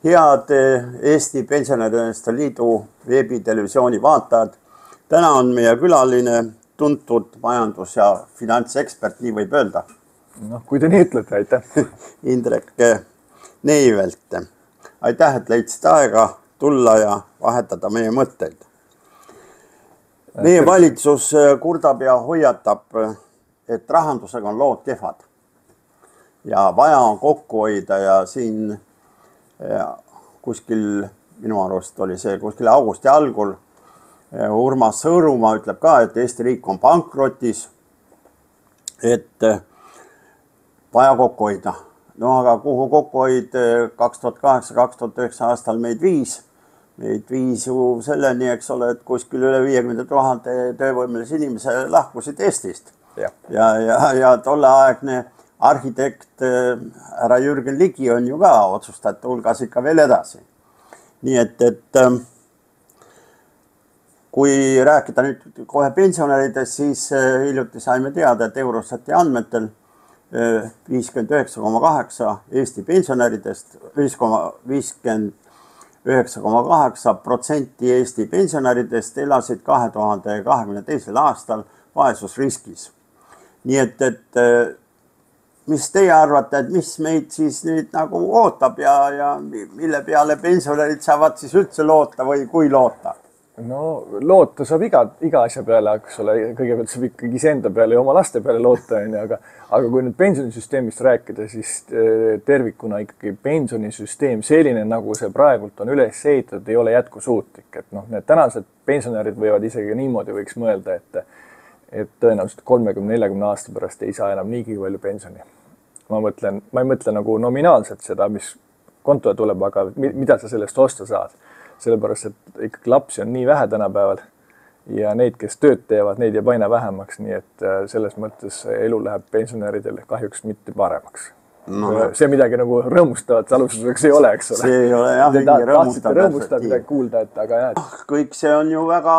Head Eesti Pensionäride Liidu veebitelevisiooni vaatajad. Täna on meie külaline tuntud majandus- ja finantsekspert, nii võib öelda. No, kui te nii ütlete, aitäh. Indrek Neivelt. Aitäh, et leidsid aega tulla ja vahetada meie mõtteid. Meie valitsus kurdab ja hoiatab, et rahandusega on lood kehvad. Ja vaja on kokku hoida ja siin kuskil, minu arust oli see kuskil augusti algul, Urmas Sõõrumaa ütleb ka, et Eesti riik on pankrotis, et vaja kokku hoida. No aga kuhu kokku hoid 2008-2009 aastal meid viis ju selleni, eks ole, et kuskil üle 50 000 töövõimelise inimese lahkusid Eestist. Ja tolleaegne arhitekt härra Jürgen Ligi on ju ka otsustajate hulgas ikka veel edasi. Nii et kui rääkida nüüd kohe pensionäridest, siis hiljuti saime teada, et Eurostati andmetel 59,8% Eesti pensionäridest, 59,8% Eesti pensionäridest elasid 2022. aastal vaesusriskis. Nii et mis teie arvate, et mis meid siis nüüd nagu ootab ja mille peale pensionärid saavad siis üldse loota või kui loota? No loota saab iga asja peale, eks ole, kõigepealt saab ikkagi iseenda peale ja oma laste peale loota, aga kui nüüd pensionisüsteemist rääkida, siis tervikuna ikkagi pensionisüsteem selline, nagu see praegult on üles ehitatud, ei ole jätkusuutlik. Et need tänased pensionärid võivad isegi niimoodi võiks mõelda, et tõenäoliselt 30-40 aasta pärast ei saa enam niigi palju pensioni. Ma ei mõtle nagu nominaalselt seda, mis kontole tuleb, aga mida sa sellest osta saad. Sellepärast, et ikkagi lapsi on nii vähe tänapäeval ja neid, kes tööd teevad, neid jääb aina vähemaks, nii et selles mõttes elu läheb pensionäridele kahjuks mitte paremaks. No. See midagi nagu rõõmustavat alustuseks ei ole, eks ole. See ei ole jah, mingi rõõmustab midagi kuulda, et aga jah. Kõik see on ju väga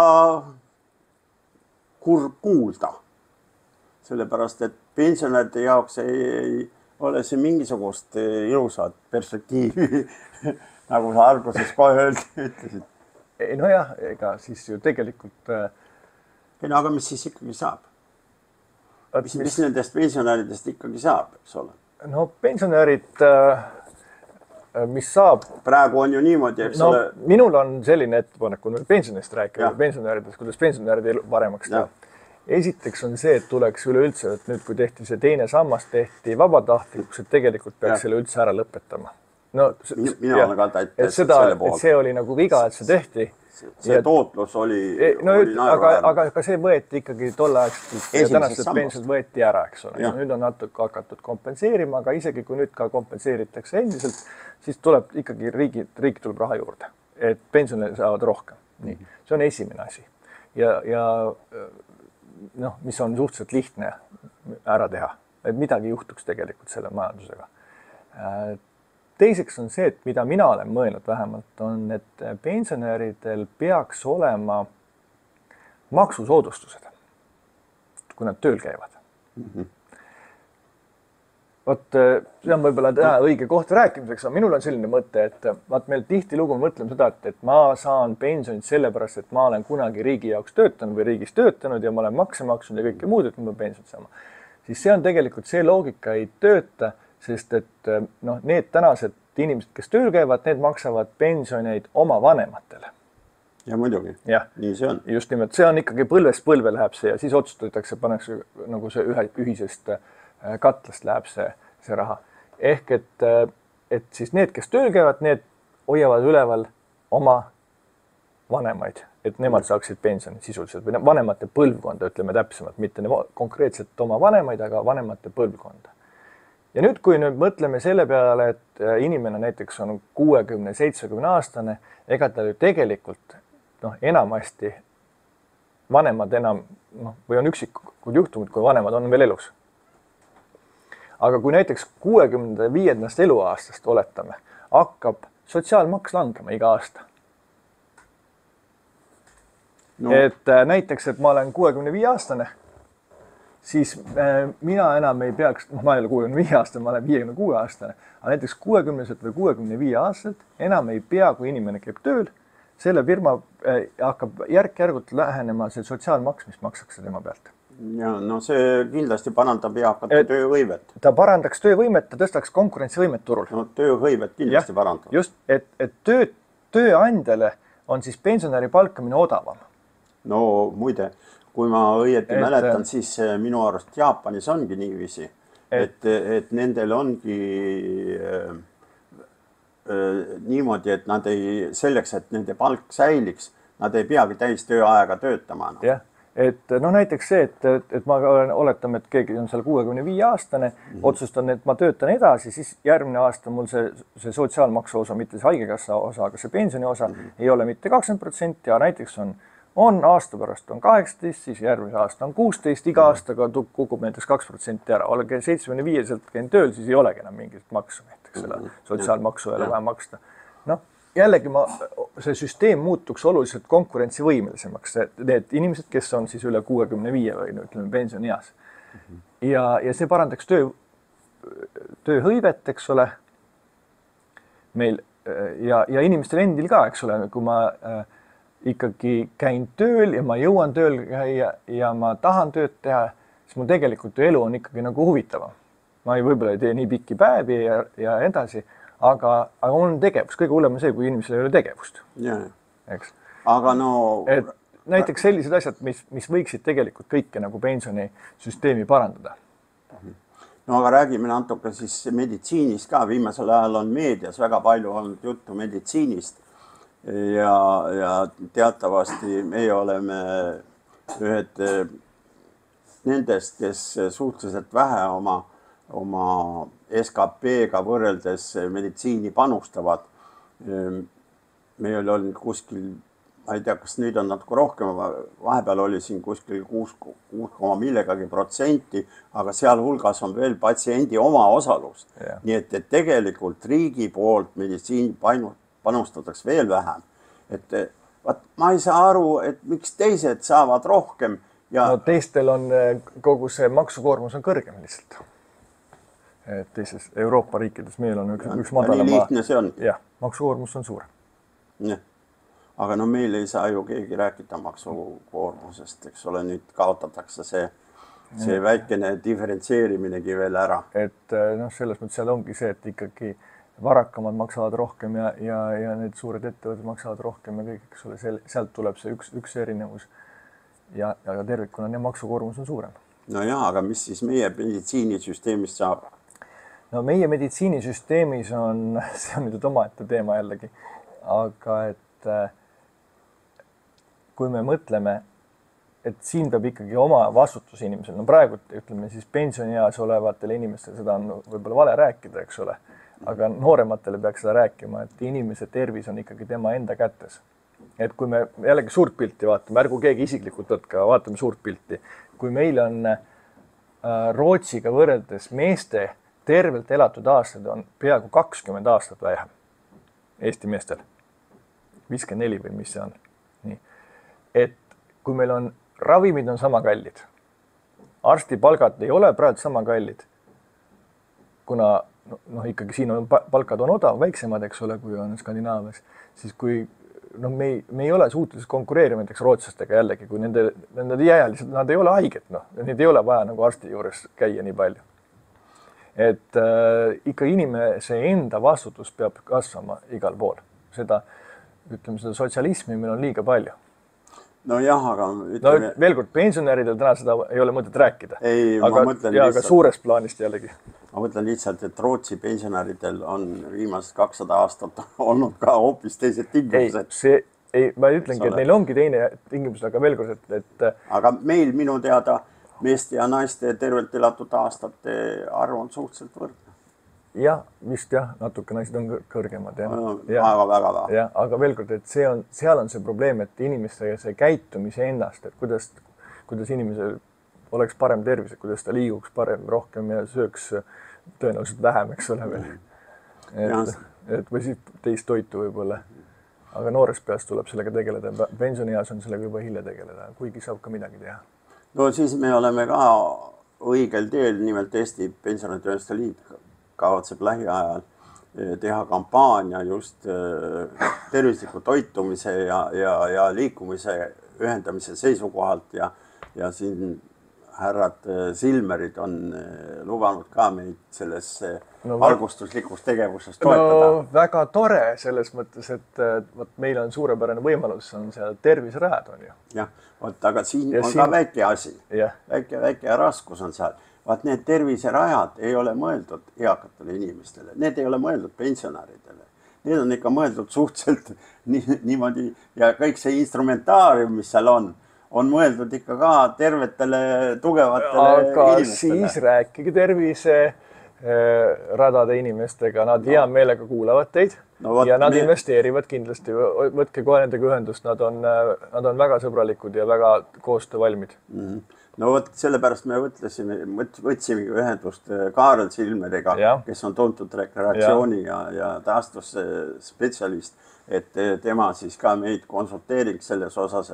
kurb kuulda. Sellepärast, et pensionäride jaoks ei ole see mingisugust ilusat perspektiivi, nagu sa alguses kohe ütlesid. Nojah, ega siis ju tegelikult... Aga mis siis ikkagi saab? Mis nendest pensionäridest ikkagi saab, eks ole? No pensionärid, mis saab... Praegu on ju niimoodi, eks ole... Minul on selline ettepanek, kui pensionist rääkida, pensionäridest, kuidas pensionäride elu paremaks teha. Esiteks on see, et tuleks üleüldse, et nüüd kui tehti see teine sammas, tehti vabatahtlikuks, et tegelikult peaks selle üldse ära lõpetama. Mina olen ka täitsa selle pool. See oli nagu viga, et see tehti. See tootlus oli aga see võeti ikkagi tolleaegselt ja tänased pensionid võeti ära, eks ole. Nüüd on natuke hakatud kompenseerima, aga isegi kui nüüd ka kompenseeritakse endiselt, siis tuleb ikkagi riik tuleb raha juurde, et pensionid saavad rohkem. See on esimene asi. Ja mis on suhteliselt lihtne ära teha, et midagi juhtuks tegelikult selle majandusega. Teiseks on see, et mida mina olen mõelnud vähemalt, on, et pensionäridel peaks olema maksusoodustused, kui nad tööl käivad. See on võib-olla õige koht rääkimiseks, aga minul on selline mõte, et meil tihtilugu mõtleme seda, et ma saan pensionit sellepärast, et ma olen kunagi riigi jaoks töötanud või riigis töötanud ja ma olen makse maksnud ja kõike muud, et ma pensionit saama. Siis see on tegelikult see loogika ei tööta, sest et need tänased inimesed, kes tööl käivad, need maksavad pensioneid oma vanematele. Ja muidugi, nii see on. Just nimelt, see on ikkagi põlvest põlve läheb see ja siis otsustatakse, pannakse nagu see ühisest katlast läheb see raha. Ehk et siis need, kes tööl käivad, need hoiavad üleval oma vanemaid, et nemad saaksid pensioni sisuliselt või vanemate põlvkonda, ütleme täpsemalt, mitte konkreetselt oma vanemaid, aga vanemate põlvkonda. Ja nüüd, kui nüüd mõtleme selle peale, et inimene näiteks on 60-70 aastane, ega ta ju tegelikult enamasti vanemad enam, või on üksikud juhtumid, kui vanemad on veel elus. Aga kui näiteks 65. eluaastast oletame, hakkab sotsiaalmaks langema iga aasta. Et näiteks, et ma olen 65 aastane, siis mina enam ei peaks, ma ei ole 65 aastane, ma olen 56 aastane, aga näiteks 60-selt või 65 aastaselt enam ei pea, kui inimene käib tööl, selle firma hakkab järk-järgult lähenema see sotsiaalmaks, mis makstakse tema pealt. Ja no see kindlasti parandab eakate töövõimet. Ta parandaks töövõimet, ta tõstaks konkurentsivõimet turul. No töövõimet kindlasti parandab. Just, et tööandjale on siis pensionäri palkamine odavam. No muide, kui ma õieti mäletan, siis minu arust Jaapanis ongi niiviisi, et nendel ongi niimoodi, et nad ei, selleks, et nende palk säiliks, nad ei peagi täis tööaega töötama. Jah, et no näiteks see, et ma oletame, et keegi on seal 65 aastane, otsustan, et ma töötan edasi, siis järgmine aasta mul see sotsiaalmaksu osa, mitte see haigekassa osa, aga see pensioni osa ei ole mitte 20%, ja näiteks on aasta pärast on 18, siis järgmise aasta on 16, iga aastaga kukub näiteks 2% ära. Olge 75-selt käin tööl, siis ei olegi enam mingit maksu, näiteks selle sotsiaalmaksu ei ole vaja maksta. Noh, jällegi see süsteem muutuks oluliselt konkurentsivõimelisemaks. Need inimesed, kes on siis üle 65 või ütleme pensionieas. Ja see parandaks tööhõivet, eks ole, meil ja inimestel endil ka, eks ole, kui ma ikkagi käin tööl ja ma jõuan tööl käia ja ma tahan tööd teha, siis mul tegelikult elu on ikkagi nagu huvitavam. Ma võib-olla ei tee nii pikki päevi ja edasi, aga on tegevus. Kõige hullem on see, kui inimesel ei ole tegevust. Eks? Aga no... Et näiteks sellised asjad, mis võiksid tegelikult kõike nagu pensionisüsteemi parandada. No aga räägime natuke siis meditsiinist ka. Viimasel ajal on meedias väga palju olnud juttu meditsiinist. Ja teatavasti meie oleme ühed nendest, kes suhteliselt vähe oma SKP-ga võrreldes meditsiini panustavad. Meil on kuskil, ma ei tea, kas nüüd on natuke rohkem, vahepeal oli siin kuskil 6 millegagi protsenti, aga seal hulgas on veel patsiendi oma osalus. Nii et tegelikult riigi poolt meditsiini panustatakse veel vähem. Et ma ei saa aru, et miks teised saavad rohkem. Ja... No teistel on kogu see maksukoormus on kõrgem lihtsalt. Et teises Euroopa riikides meil on üks madalama... Nii lihtne see on. Jah, maksukoormus on suur. Aga no meil ei saa ju keegi rääkida maksukoormusest, eks ole, nüüd kaotatakse see väikene diferentseeriminegi veel ära. Et noh, selles mõttes seal ongi see, et ikkagi varakamad maksavad rohkem ja need suured ettevõtted maksavad rohkem ja kõik, eks ole, sealt tuleb see üks erinevus ja tervikuna need maksukoormus on suurem. No jah, aga mis siis meie meditsiinisüsteemist saab? No meie meditsiinisüsteemis see on nüüd omaette teema jällegi, aga et kui me mõtleme, et siin peab ikkagi oma vastutus inimesel, no praegu ütleme siis pensionieas olevatele inimestele, seda on võib-olla vale rääkida, eks ole, aga noorematele peaks seda rääkima, et inimese tervis on ikkagi tema enda kätes. Et kui me jällegi suurt pilti vaatame, ärgu keegi isiklikult võtka, vaatame suurt pilti. Kui meil on Rootsiga võrreldes meeste tervelt elatud aastad on peaaegu 20 aastat vähem Eesti meestel. 54 või mis see on. Nii. Et kui meil on ravimid on sama kallid, arstipalgad ei ole praegu sama kallid, kuna ikkagi siin on palkad on väiksemad, eks ole, kui on Skandinaavias, siis kui me ei ole suutelised konkureerima näiteks rootslastega jällegi, kui nende jäälised, nad ei ole haiged, need ei ole vaja nagu arsti juures käia nii palju. Et ikka inimese enda vastutus peab kasvama igal pool. Seda sotsialismi meil on liiga palju. No jah, aga... veel kord, pensionäridel täna seda ei ole mõtet rääkida. Aga suures plaanist jällegi. Ma mõtlen lihtsalt, et Rootsi pensionäridel on viimased 200 aastat olnud ka hoopis teised tingimused. Ma ütlengi, et neil ongi teine tingimus, aga veel kord, et... Aga meil minu teada meeste ja naiste tervelt elatud aastate arv on suhteliselt võrdne. Jah, vist jah, natuke naised on kõrgemad. Väga. Aga veel kord, et seal on see probleem, et inimeste see käitumise ennast, et kuidas inimesel oleks parem tervis, kuidas ta liiguks parem rohkem ja sööks tõenäoliselt vähem, eks ole veel. Või siis teist toitu võib-olla. Aga noores peas tuleb sellega tegeleda. Pensionieas on sellega juba hilja tegeleda, kuigi saab ka midagi teha. No siis me oleme ka õigel teel, nimelt Eesti Pensionäride Liit kavatseb lähiajal teha kampaania just tervisliku toitumise ja liikumise ühendamise seisukohalt ja siin härrad Silmerid on lubanud ka meid selles valgustuslikus tegevuses toetada. No väga tore selles mõttes, et võt, meil on suurepärane võimalus, on seal terviserajad on ju. Jah, aga siin on ka väike asi, väike raskus on seal. Vaat need terviserajad ei ole mõeldud eakatele inimestele, need ei ole mõeldud pensionäridele. Need on ikka mõeldud suhteliselt niimoodi ja kõik see instrumentaarium, mis seal on mõeldud ikka ka tervetele, tugevatele aga inimestele. Siis rääkige terviseradade inimestega, nad hea meelega kuulavad teid ja nad investeerivad kindlasti. Võtke kohe nendega ühendust, nad on väga sõbralikud ja väga koostöövalmid. No vot, sellepärast me võtsimegi ühendust Kaarel Silmeriga, kes on tuntud rekreatsiooni ja taastusspetsialist, et tema siis ka meid konsulteeriks selles osas,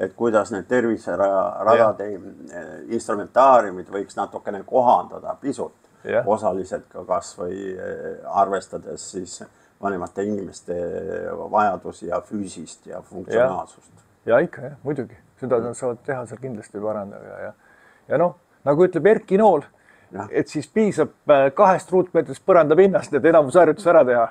et kuidas need terviseradade instrumentaariumid võiks natukene kohandada pisut, osaliselt ka kas või arvestades siis vanemate inimeste vajadusi ja füüsist ja funktsionaalsust. Ja ikka, jah, muidugi. Seda nad saavad teha seal kindlasti parandada. Ja noh, nagu ütleb Erki Nool, et siis piisab 2 ruutmeetrist põranda pinnast, et enamus harjutus ära teha.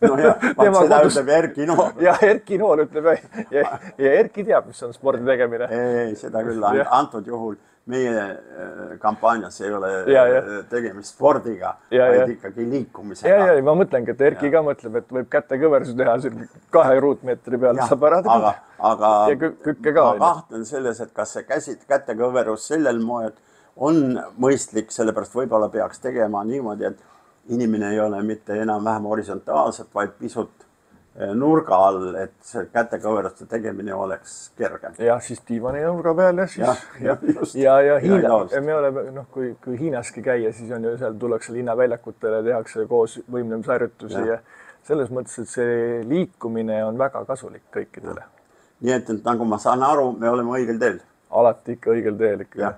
No jah, seda ütleb Erki Nool. Ja Erki Nool ütleb ja Erki teab, mis on spordi tegemine. Ei, seda küll. Antud juhul meie kampaanias ei ole tegemist spordiga, vaid ikkagi liikumisega. Ja ma mõtlengi, et Erki ka mõtleb, et võib kätekõversu teha 2 ruutmeetri peal, saab ära teha. Aga kükke ka. Ma kahtlen selles, et kas see kätekõverus sellel moel on mõistlik, sellepärast võib-olla peaks tegema niimoodi, et inimene ei ole mitte enam-vähem horisontaalselt, vaid pisut nurga all, et see kätekõveruste tegemine oleks kergem. Ja siis diivani nurga peal ja Hiina, me oleme, kui Hiinaski käia, siis on ju seal tullakse linnaväljakutele, tehakse koos võimlemisharjutusi ja selles mõttes, et see liikumine on väga kasulik kõikidele. Nii et nagu ma saan aru, me oleme õigel teel. Alati ikka õigel teel ikka.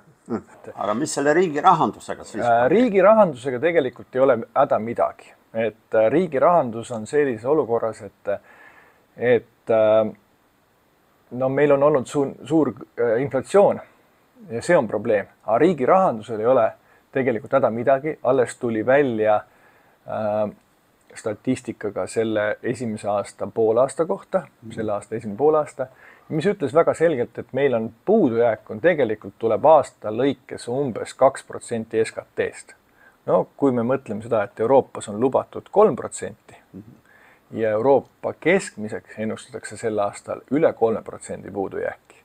Aga mis selle riigi rahandusega siis? Riigi rahandusega tegelikult ei ole häda midagi. Et riigi rahandus on sellises olukorras, et meil on olnud suur inflatsioon ja see on probleem. Aga riigi rahandusel ei ole tegelikult häda midagi. Alles tuli välja statistikaga selle esimese aasta poolaasta kohta, selle aasta esimene poolaasta, mis ütles väga selgelt, et meil on puudujääk on tegelikult tuleb aasta lõikes umbes 2% SKT-st. No, kui me mõtleme seda, et Euroopas on lubatud 3% ja Euroopa keskmiseks ennustatakse sel aastal üle 3% puudujääki.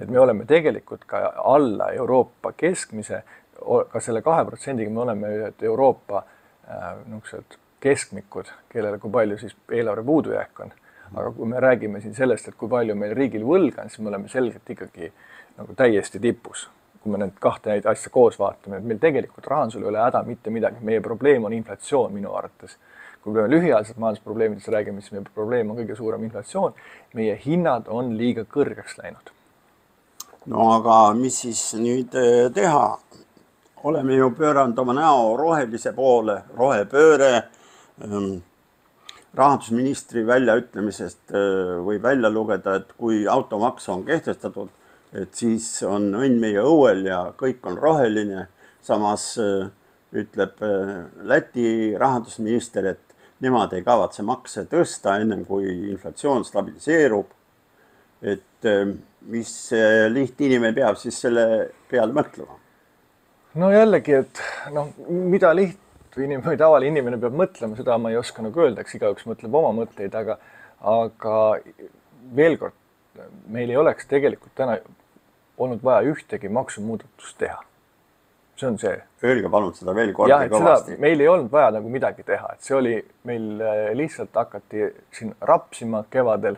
Et me oleme tegelikult ka alla Euroopa keskmise, ka selle 2%-ga me oleme Euroopa keskmikud, kellele kui palju siis eelarve puudujääk on. Aga kui me räägime siin sellest, et kui palju meil riigil võlga on, siis me oleme selgelt ikkagi täiesti tipus. Kui me need 2 asja koos vaatame, et meil tegelikult rahandusel ei ole häda mitte midagi. Meie probleem on inflatsioon minu arvates. Kui me lühiajaliselt majandusprobleemidest räägime, siis meie probleem on kõige suurem inflatsioon. Meie hinnad on liiga kõrgeks läinud. No aga mis siis nüüd teha? Oleme ju pööranud oma näo rohelise poole, rohepööre. Rahandusministri väljaütlemisest võib välja lugeda, et kui automaks on kehtestatud, et siis on õnn meie õuel ja kõik on roheline. Samas ütleb Läti rahandusminister, et nemad ei kavatse makse tõsta ennem kui inflatsioon stabiliseerub. Et mis lihtinimene peab siis selle peale mõtlema? No jällegi, et mida või tavaline inimene peab mõtlema, seda ma ei oska öelda, eks igaüks mõtleb oma mõtteid, aga veel kord, meil ei oleks tegelikult täna olnud vaja ühtegi maksumuudatust teha. See on see. Öelge palun seda veel korda kõvasti. Meil ei olnud vaja midagi teha, et see oli, meil lihtsalt hakati siin rapsima kevadel,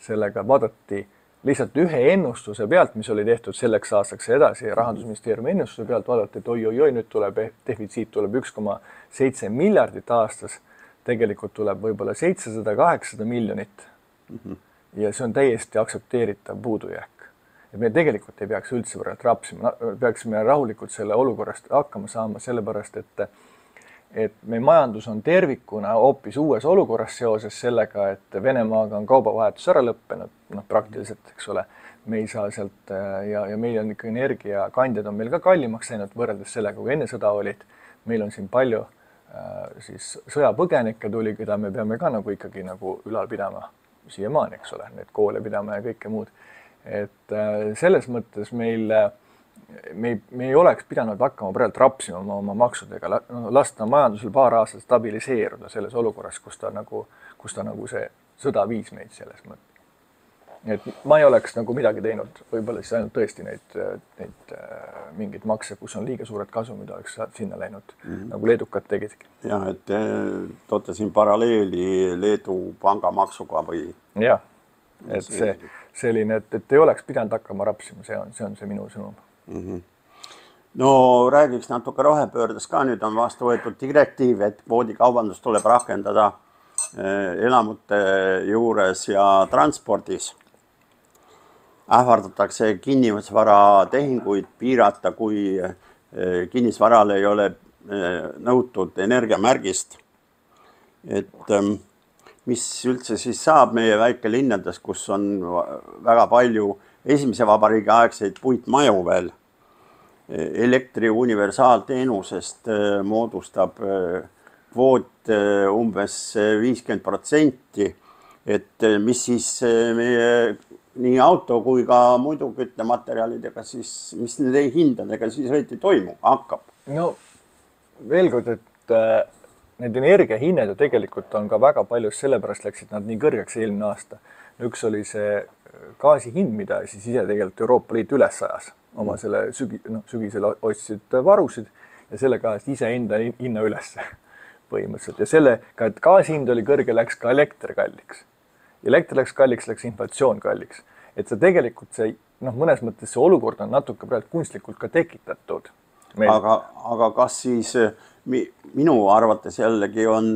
sellega vaadati lihtsalt ühe ennustuse pealt, mis oli tehtud selleks aastaks edasi, Rahandusministeeriumi ennustuse pealt vaadati, et oi, nüüd tuleb defitsiit tuleb 1,7 miljardit aastas, tegelikult tuleb võib-olla 700-800 miljonit ja see on täiesti aktsepteeritav puudujääk. et me tegelikult ei peaks üldse praegu rapsima, peaksime rahulikult selle olukorrast hakkama saama, sellepärast et meie majandus on tervikuna hoopis uues olukorras seoses sellega, et Venemaaga on kaubavahetus ära lõppenud, noh praktiliselt, eks ole, me ei saa sealt ja meil on ikka energiakandjad on meil ka kallimaks läinud võrreldes sellega, kui enne sõda olid. Meil on siin palju siis sõjapõgenikke tuli, keda me peame ka nagu ikkagi nagu ülal pidama siiamaani, eks ole, need koole pidama ja kõike muud. Et selles mõttes me ei oleks pidanud hakkama praegu rapsima oma maksudega, lasta majandusel paar aastat stabiliseeruda selles olukorras, kus ta nagu see sõda viis meid selles mõttes. Et ma ei oleks nagu midagi teinud, võib-olla siis ainult tõesti neid mingeid makse, kus on liiga suured kasumid, oleks sinna läinud, nagu leedukad tegidki. Jah, et toote siin paralleeli Leedu pangamaksuga või? Jah, et see selline, et ei oleks pidanud hakkama rapsima, see on see minu sõnum. No räägiks natuke rohepöördes ka, nüüd on vastu võetud direktiiv, et kvoodikaubandus tuleb rakendada elamute juures ja transpordis. Ähvardatakse kinnisvara tehinguid piirata, kui kinnisvarale ei ole nõutud energiamärgist. Et mis üldse siis saab meie väikelinnades, kus on väga palju esimese vabariigi aegseid puitmaju veel. Elektri universaalteenusest moodustab kvoot umbes 50%, et mis siis meie nii auto kui ka muidu küttematerjalidega, siis mis nende hindadega siis õieti toimub, hakkab? No veel kord, et need energiahinnad ju tegelikult on ka väga palju, sellepärast läksid nad nii kõrgeks eelmine aasta. Üks oli see gaasi hind, mida siis ise tegelikult Euroopa Liit üles ajas. Oma selle sügisel ostsid varusid ja sellega ise enda hinna üles põhimõtteliselt. Ja sellega, et gaasi hind oli kõrge, läks ka elekter kalliks. Elekter läks kalliks, läks inflatsioon kalliks. Et see tegelikult mõnes mõttes see olukord on natuke praegu kunstlikult ka tekitatud. Aga kas siis minu arvates jällegi on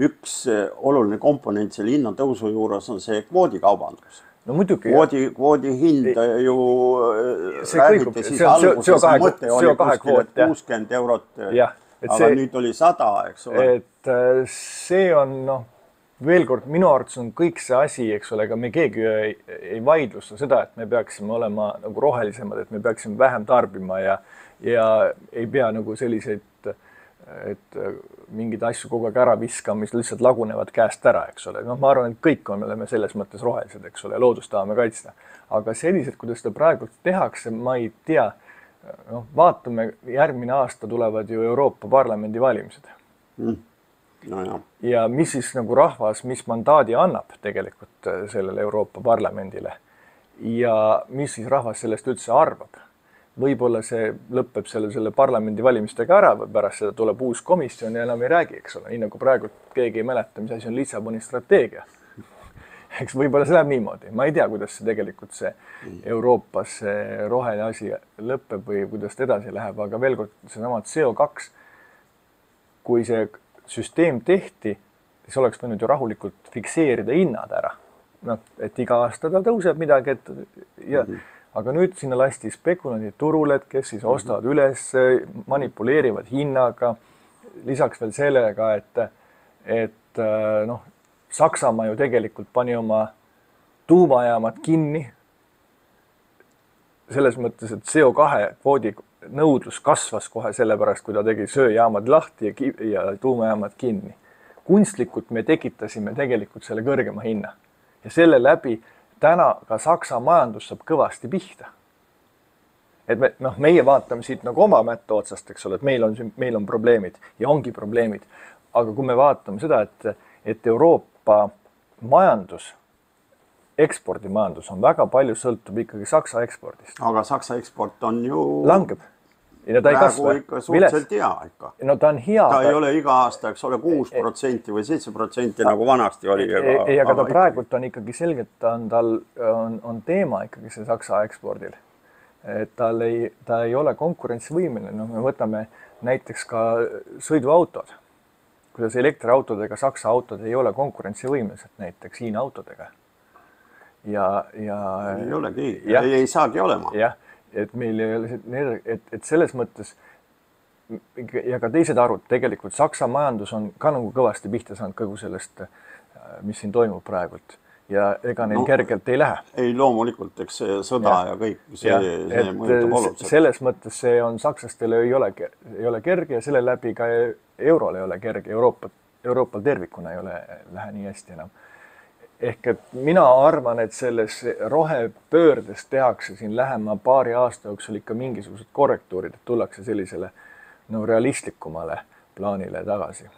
üks oluline komponent selle hinnatõusu juures on see kvoodikaubandus. No muidugi. Kvoodi hind ju räägiti siis alguses, mõte oli kuskil 60 eurot, aga nüüd oli 100, eks ole. Et see on, veel kord, minu arvates on kõik see asi, eks ole, ega me keegi ei vaidlusta seda, et me peaksime olema nagu rohelisemad, et me peaksime vähem tarbima ja ei pea nagu selliseid, et mingeid asju kogu aeg ära viskama, mis lihtsalt lagunevad käest ära, eks ole. Ma arvan, et kõik oleme selles mõttes rohelised, eks ole, loodust tahame kaitsta. Aga sellised, kuidas seda praegu tehakse, ma ei tea. Vaatame, järgmine aasta tulevad ju Euroopa Parlamendi valimised. Ja mis siis nagu rahvas, mis mandaadi annab tegelikult sellele Euroopa Parlamendile ja mis siis rahvas sellest üldse arvab. Võib-olla see lõpeb selle parlamendi valimistega ära või pärast seda tuleb uus komisjon ja enam ei räägi, eks ole. Nii nagu praegu keegi ei mäleta, mis asi on Lissaboni strateegia. Eks võib-olla see läheb niimoodi. Ma ei tea, kuidas see tegelikult see Euroopas see roheline asi lõpeb või kuidas ta edasi läheb, aga veel kord seesama CO2, kui see süsteem tehti, siis oleks võinud ju rahulikult fikseerida hinnad ära. Et iga aasta ta tõuseb midagi, aga nüüd sinna lasti spekulandid turule, kes siis ostavad üles, manipuleerivad hinnaga. Lisaks veel sellega, et Saksamaa ju tegelikult pani oma tuumajaamad kinni. Selles mõttes, et CO2 kvoodi nõudlus kasvas kohe sellepärast, kui ta tegi sööjaamad lahti ja tuumajaamad kinni. Kunstlikult me tekitasime tegelikult selle kõrgema hinna ja selle läbi täna ka Saksa majandus saab kõvasti pihta. Et meie vaatame siit nagu oma mätta otsast, eks ole, et meil on probleemid ja ongi probleemid. Aga kui me vaatame seda, et Euroopa majandus, ekspordimajandus on väga palju sõltub ikkagi Saksa ekspordist. Aga Saksa eksport on ju... Langeb. Ja ta ei kasva. Ikka suhteliselt hea ikka. No ta on hea. Ta ei ole iga aasta, eks ole, 6% või 7% nagu vanasti oli. Aga ta praegult on ikkagi selgelt, on teema ikkagi see Saksa ekspordil. Et ta ei ole konkurentsivõimeline. Me võtame näiteks ka sõiduautod. Kuidas elektriautodega Saksa autod ei ole konkurentsivõimelised näiteks Hiina autodega. ja ei olegi, ei saagi olema. jah, et meil ei ole, et selles mõttes ja ka teised arvud, tegelikult Saksa majandus on ka nagu kõvasti pihta saanud kogu sellest, mis siin toimub praegult ja ega neil kergelt ei lähe. Ei, loomulikult, eks see sõda ja kõik, see mõjutab oluliselt. Selles mõttes see on sakslastele ei ole kerge ja selle läbi ka eurol ei ole kerge, Euroopal tervikuna ei lähe nii hästi enam. Ehk et mina arvan, et selles rohepöördes tehakse siin lähema paari aasta jooksul ikka mingisugused korrektuurid, et tullakse sellisele realistlikumale plaanile tagasi.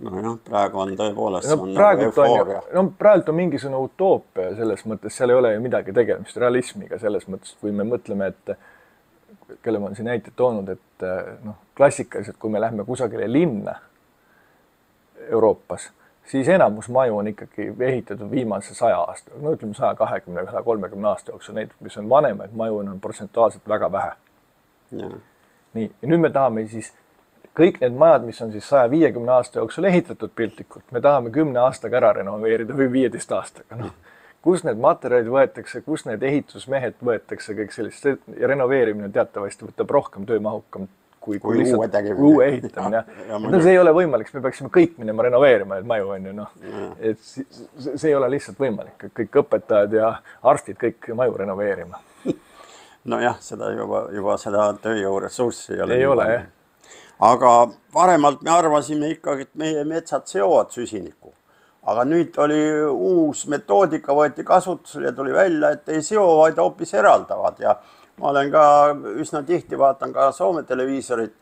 Nojah, praegu on tõepoolest nagu eufooria. Praegu on mingisugune utoopia selles mõttes, seal ei ole ju midagi tegemist realismiga selles mõttes, kui me mõtleme, et kelle ma olen siin näited toonud, et klassikaliselt, kui me lähme kusagile linna Euroopas, siis enamus maju on ikkagi ehitatud viimase 100 aasta, ütleme 120, 130 aasta jooksul, neid, mis on vanemaid maju, on protsentuaalselt väga vähe. Ja. Nii, ja nüüd me tahame siis kõik need majad, mis on siis 150 aasta jooksul ehitatud piltlikult, me tahame 10 aastaga ära renoveerida või 15 aastaga. Kus need materjalid võetakse, kus need ehitusmehed võetakse, kõik sellist ja renoveerimine teatavasti võtab rohkem töömahukam kui uue ehitamine. See ei ole võimalik, me peaksime kõik minema renoveerima need maju, et see ei ole lihtsalt võimalik, kõik õpetajad ja arstid kõik maju renoveerima. Nojah, seda juba seda tööjõuressurssi ei ole. Aga varemalt me arvasime ikkagi, et meie metsad seovad süsiniku. Aga nüüd oli uus metoodika, võeti kasutusele ja tuli välja, et ei seo, vaid hoopis eraldavad. Ja ma olen ka üsna tihti vaatan ka Soome televiisorit.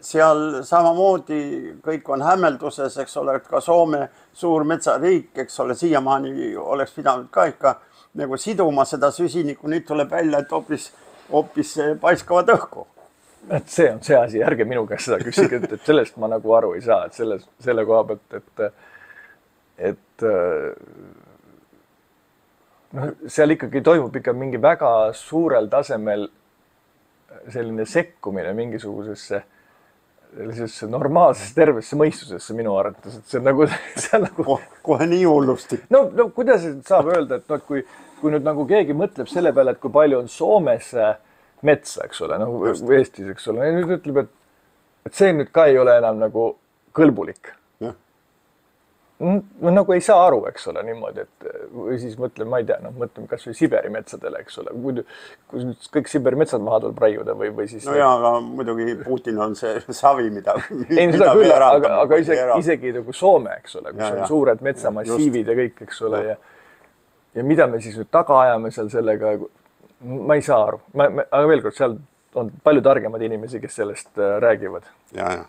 Seal samamoodi kõik on hämmelduses, eks ole, et ka Soome suur metsariik, eks ole, siiamaani oleks pidanud ka ikka nagu siduma seda süsiniku, nüüd tuleb välja, et hoopis paiskavad õhku. Et see on see asi, ärge minu käest seda küsige, et sellest ma nagu aru ei saa, et selle koha pealt, et seal ikkagi toimub ikka mingi väga suurel tasemel selline sekkumine mingisugusesse sellisesse normaalsesse tervesse mõistusesse minu arvates, et see on nagu kohe nii hullusti. No kuidas saab öelda, et kui nüüd nagu keegi mõtleb selle peale, et kui palju on Soomes metsa, eks ole, või Eestis, eks ole, ja nüüd ütleb, et see nüüd ka ei ole enam nagu kõlbulik. No nagu ei saa aru, eks ole, niimoodi, et või siis mõtleme, ma ei tea, mõtleme kas või Siberi metsadele, eks ole, kui kõik Siberi metsad maha tuleb raiuda või siis... No jaa, aga muidugi Putin on see savi, mida seda küll, aga isegi nagu Soome, eks ole, kus on suured metsamassiivid ja kõik, eks ole, ja mida me siis nüüd taga ajame seal sellega, ma ei saa aru. Aga veel kord, seal on palju targemad inimesi, kes sellest räägivad. Ja.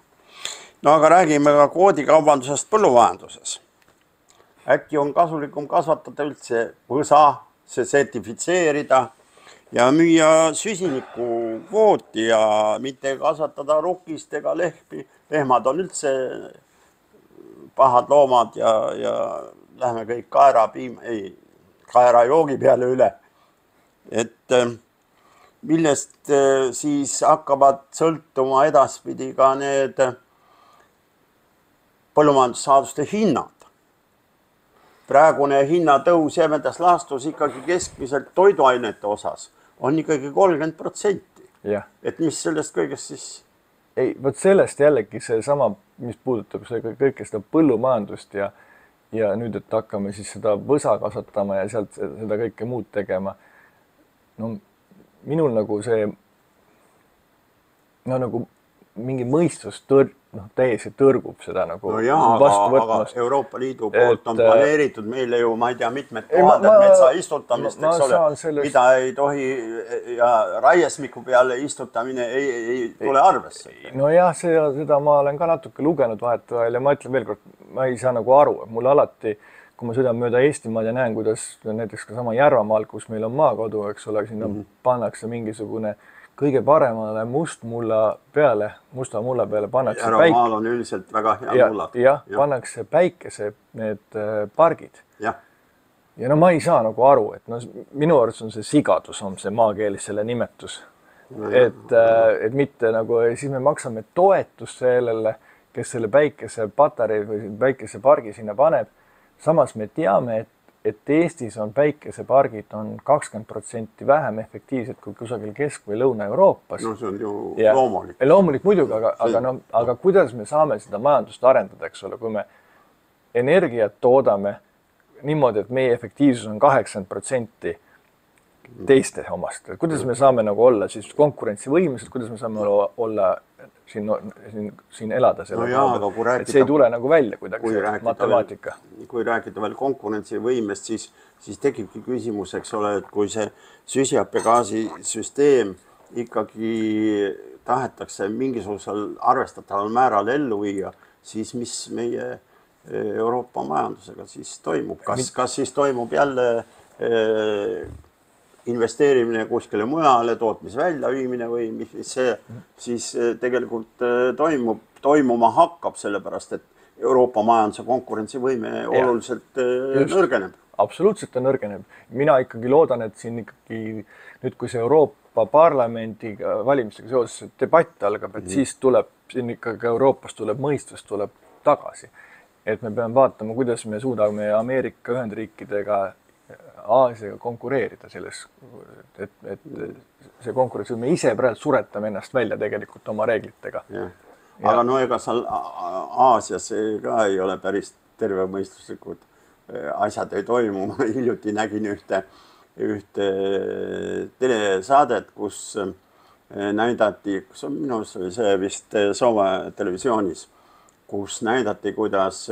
No aga räägime ka koodikaubandusest põllumajanduses. Äkki on kasulikum kasvatada üldse võsa, see sertifitseerida ja müüa süsiniku kvooti ja mitte kasvatada rukkist ega lehmi. Lehmad on üldse pahad loomad ja lähme kõik kaerajoogi peale üle. Et millest siis hakkavad sõltuma edaspidi ka need põllumajandussaaduste hinnad. Praegune hinnatõus jämedas laastus ikkagi keskmiselt toiduainete osas on ikkagi 30%. Et mis sellest kõigest siis? Ei, võt sellest jällegi see sama, mis puudutab kõike seda põllumajandust ja nüüd, et hakkame siis seda võsa kasvatama ja sealt seda kõike muud tegema. No minul nagu see nagu mingi mõistus täiesti tõrgub seda nagu vastu võtmast. Aga Euroopa Liidu poolt on planeeritud meile ju, ma ei tea, mitmed tuhanded metsa istutamist, eks ole, mida ei tohi ja raiesmiku peale istutamine ei tule arvesse. No jah, seda ma olen ka natuke lugenud vahetevahel ja ma ütlen veel kord, ma ei saa nagu aru, et mul alati, kui ma sõidan mööda Eestimaad ja näen, kuidas näiteks ka sama Järvamaal, kus meil on maakodu, eks ole, sinna pannakse mingisugune kõige paremale musta mulla peale pannakse Järvamaal on üldiselt väga hea mullad. Jah, pannakse päikese need pargid. Ja no ma ei saa nagu aru, et minu arvates on see sigadus, on see maakeelis selle nimetus. Et mitte nagu, siis me maksame toetust sellele, kes selle päikese patarei või päikese pargi sinna paneb. Samas me teame, et Eestis on päikesepargid on 20% vähem efektiivsed kui kusagil Kesk- või Lõuna-Euroopas. No see on ju loomulik. Loomulik muidugi, aga kuidas me saame seda majandust arendada, eks ole, kui me energiat toodame niimoodi, et meie efektiivsus on 80% teiste omast. Kuidas me saame nagu olla siis konkurentsivõimelised, kuidas me saame olla siin elada selle et see ei tule nagu välja kuidagi, see matemaatika. Kui rääkida veel konkurentsivõimest, siis tekibki küsimus, eks ole, et kui see süsihappegaasi süsteem ikkagi tahetakse mingisugusel arvestataval määral ellu viia, siis mis meie Euroopa majandusega siis toimub? Kas siis toimub jälle investeerimine kuskile mujale, tootmisvälja viimine või mis see siis tegelikult toimuma hakkab, sellepärast et Euroopa majanduse konkurentsivõime oluliselt nõrgeneb. Absoluutselt on nõrgeneb. Mina ikkagi loodan, et siin ikkagi nüüd, kui see Euroopa Parlamendi valimistega seoses debatt algab, et siis tuleb siin ikkagi Euroopas tuleb mõistus tuleb tagasi. Et me peame vaatama, kuidas me suudame Ameerika Ühendriikidega Aasiaga konkureerida selles, et see konkurents, me ise praegu suretame ennast välja tegelikult oma reeglitega. Aga no ega seal Aasias ka ei ole päris tervemõistuslikud asjad ei toimu. Ma hiljuti nägin ühte telesaadet, kus näidati, kus on minu see vist Soome televisioonis, kus näidati, kuidas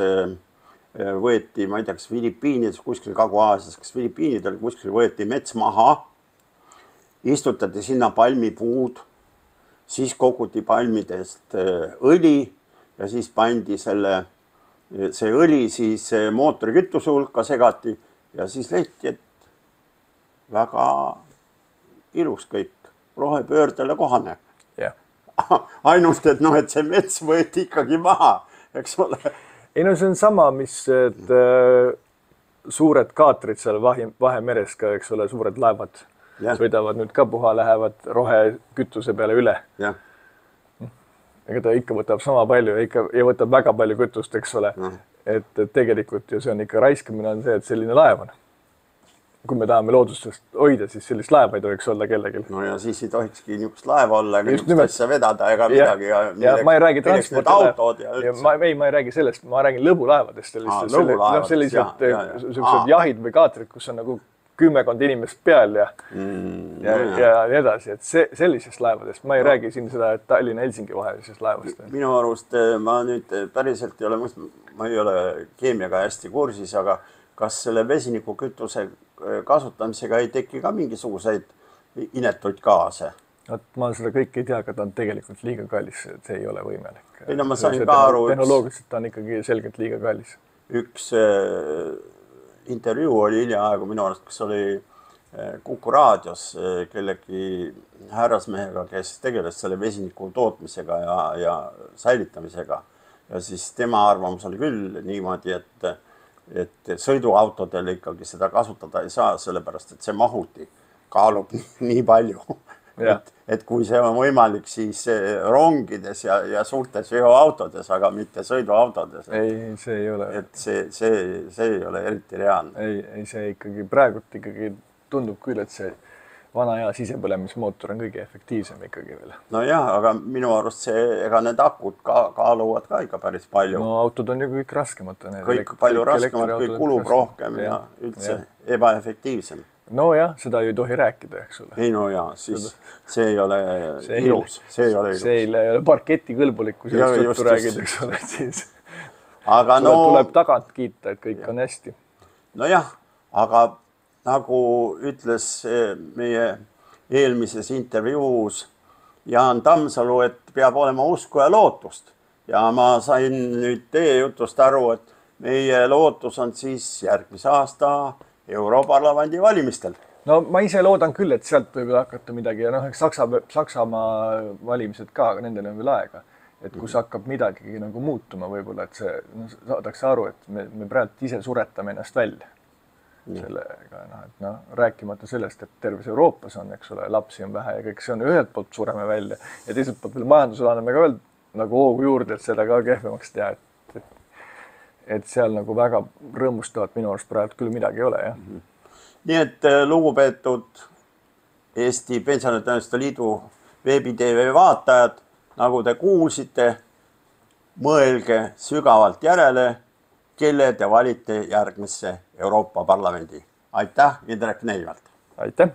võeti, ma ei tea, kas Filipiinides, kuskil Kagu-Aasias, kas Filipiinidel kuskil võeti mets maha, istutati sinna palmipuud, siis koguti palmidest õli ja siis pandi see õli siis mootorikütuse hulka segati ja siis leiti, et väga ilus kõik, rohepöördele kohane. Ainult, et noh, et see mets võeti ikkagi maha, eks ole. Ei no see on sama, mis suured kaatrid seal Vahemeres ka, eks ole, suured laevad sõidavad nüüd ka puha, lähevad rohekütuse peale üle. Ega ta ikka võtab sama palju ja võtab väga palju kütust, eks ole. Et tegelikult ju see on ikka raiskamine on see, et selline laev on. Kui me tahame loodustest hoida, siis sellist laeva ei tohiks olla kellelgi. No ja siis ei tohikski niisugust laeva olla, ega niisugust asja vedada ega midagi. Ja ma ei räägi transportile. Ma ei räägi sellest, ma räägin lõbulaevadest. Sellised jahid või kaatrid, kus on nagu 10 inimest peal ja nii edasi. Et sellisest laevadest. Ma ei räägi siin seda Tallinna-Helsingi vahelisest laevast. Minu arust ma nüüd päriselt ma ei ole keemiaga hästi kursis, aga kas selle vesinikukütuse kasutamisega ei teki ka mingisuguseid inetuid gaase? Ma seda kõik ei tea, aga ta on tegelikult liiga kallis, see ei ole võimalik. Ei no ma sain ka aru. Tehnoloogiliselt ta on ikkagi selgelt liiga kallis. Üks intervjuu oli hiljaaegu minu arust, kas oli Kuku raadios kellegi härrasmehega, kes tegeles selle vesiniku tootmisega ja säilitamisega. Ja siis tema arvamus oli küll niimoodi, et sõiduautodel ikkagi seda kasutada ei saa, sellepärast, et see mahuti kaalub nii palju. Et kui see on võimalik, siis rongides ja suurtes veoautodes, aga mitte sõiduautodes. Ei, see ei ole. Et see ei ole eriti reaalne. Ei, see ikkagi praegult ikkagi tundub küll, et see vana hea sisepõlemismootor on kõige efektiivsem ikkagi veel. No jah, aga minu arust ega need akud kaaluvad ka ikka päris palju. No autod on ju kõik raskemad. Kõik palju raskemad, kõik kulub rohkem ja üldse ebaefektiivsem. No jah, seda ju ei tohi rääkida, eks ole. Ei no jah, siis see ei ole ilus. See ei ole parketi kõlbulik, kui sellest juttu räägid, eks ole, siis tuleb tagant kiita, et kõik on hästi. No jah, aga nagu ütles meie eelmises intervjuus Jaan Tammsalu, et peab olema usku ja lootust. Ja ma sain nüüd teie jutust aru, et meie lootus on siis järgmise aasta Europarlamendi valimistel. No ma ise loodan küll, et sealt võib hakata midagi ja Saksamaa valimised ka, aga nendel on veel aega. Et kus hakkab midagi nagu muutuma võib-olla, et saadakse aru, et me praegu ise suretame ennast välja. Sellega, rääkimata sellest, et terves Euroopas on, eks ole, lapsi on vähe ja kõik see on ühelt poolt sureme välja ja teiselt poolt veel majandusel anname ka veel nagu hoogu juurde, et seda ka kehvemaks teha. et seal nagu väga rõõmustavat minu arust praegu küll midagi ei ole, jah. Nii et lugupeetud Eesti Pensionäride Liidu veebi-tv vaatajad, nagu te kuulsite, mõelge sügavalt järele, kelle te valite järgmisse Euroopa Parlamendi. Aitäh, Indrek Neivelt! Aitäh!